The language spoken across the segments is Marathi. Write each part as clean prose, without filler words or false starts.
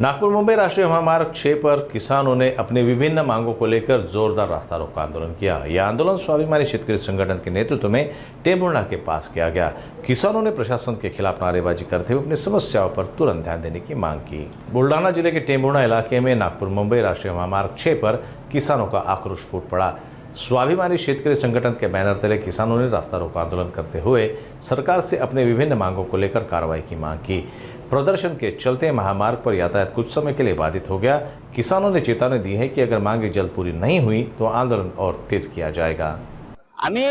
नागपुर मुंबई राष्ट्रीय महामार्ग 6 पर किसानों ने अपनी विभिन्न मांगों को लेकर जोरदार रास्ता रोको आंदोलन किया। यह आंदोलन स्वाभिमानी शेतकरी संगठन के नेतृत्व में टेंभुर्णा के पास किया गया। किसानों ने प्रशासन के खिलाफ नारेबाजी करते हुए अपनी समस्याओं पर तुरंत ध्यान देने की मांग की। बुल्ढाना जिले के टेंभुर्णा इलाके में नागपुर मुंबई राष्ट्रीय महामार्ग 6 पर किसानों का आक्रोश फूट पड़ा। स्वाभिमानी शेतकरी संगठन के बैनर तले किसानों ने रास्ता रोको आंदोलन करते हुए सरकार से अपने विभिन्न मांगों को लेकर कार्रवाई की मांग की। प्रदर्शन के चलते महामार्ग पर यातायात कुछ समय के लिए बाधित हो गया। किसानों ने चेतावनी दी है कि अगर मांगे जल्द पूरी नहीं हुई तो आंदोलन और तेज किया जाएगा। आम्ही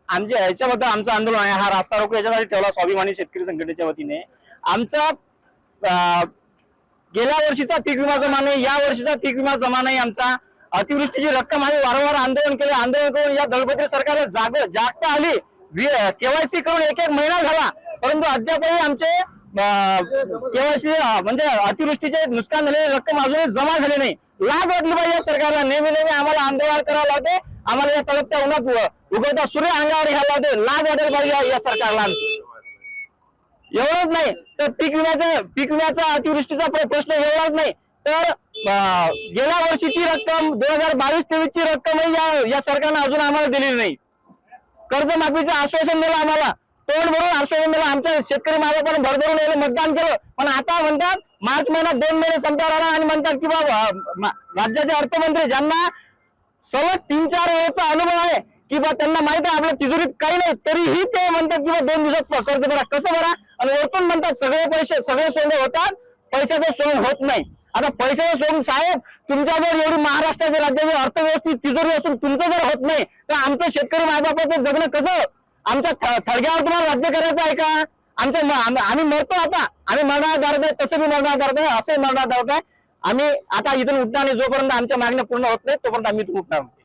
आमच्या ह्याच्याबद्दल आमचं आंदोलन आहे, हा रास्ता रोको याच्यासाठी ठेवला स्वाभिमानी शेतकरी संघटनेच्या वतीने। आमचा गेल्या वर्षीचा पीक विमा जमा नाही, या वर्षीचा पीक विमा जमा नाही। आमचा अतिवृष्टीची रक्कम आम्ही वारंवार आंदोलन केले, आंदोलन करून या दळपत्री सरकारला जागता आली। केवायसी करून एक महिना झाला, परंतु अद्यापही आमचे केवायसी म्हणजे अतिवृष्टीचे नुकसान झालेली रक्कम अजूनही जमा झाली नाही। लाज वाटली पाहिजे या सरकारला। नेहमी आम्हाला आंदोलन करावं लागते, आम्हाला या तळपत्या उन्हात उगवता सूर्य अंगावर घ्यायला लागते। लाज वाटायला पाहिजे या सरकारला। एवढंच नाही तर पीक विम्याचा अतिवृष्टीचा प्रश्न एवढाच नाही तर गेल्या वर्षीची रक्कम 2022-23 ची रक्कमही या सरकारने अजून आम्हाला दिलेली नाही। कर्जमाफीचं आश्वासन दिलं आम्हाला, तोंड भरून आश्वासन दिलं। आमच्या शेतकरी मालकांनी भरभरून यायला मतदान केलं, पण आता म्हणतात मार्च महिन्यात 2 महिने संपणार आला आणि म्हणतात की बाबा राज्याचे अर्थमंत्री ज्यांना सलग 3-4 वेळेचा अनुभव आहे की बा त्यांना माहिती आहे आपल्या तिजोरीत काही नाही, तरीही ते म्हणतात की 2 दिवसात कर्ज भरा। कसं भरा? आणि वरतून म्हणतात सगळे पैसे सगळे सोंगे होतात, पैशाचं सोंग होत नाही। आता पैशाचं सोंग साहेब तुमच्याजवळ एवढी महाराष्ट्राच्या राज्याची अर्थव्यवस्थित तिजोरी असून तुमचं जर होत नाही तर आमचं शेतकरी मायबापाचं जगणं कसं? आमच्या थडग्यावर तुम्हाला राज्य करायचं आहे का? आम्ही मरतो, आता आम्ही मरणाधारक आहे, तसं बी मरणाधारक आहे, असे मरणाधारक आहे। आम्ही आता इथून उठणार नाही जोपर्यंत आमच्या मागण्या पूर्ण होत नाही तोपर्यंत आम्ही इथून उठणार नाही।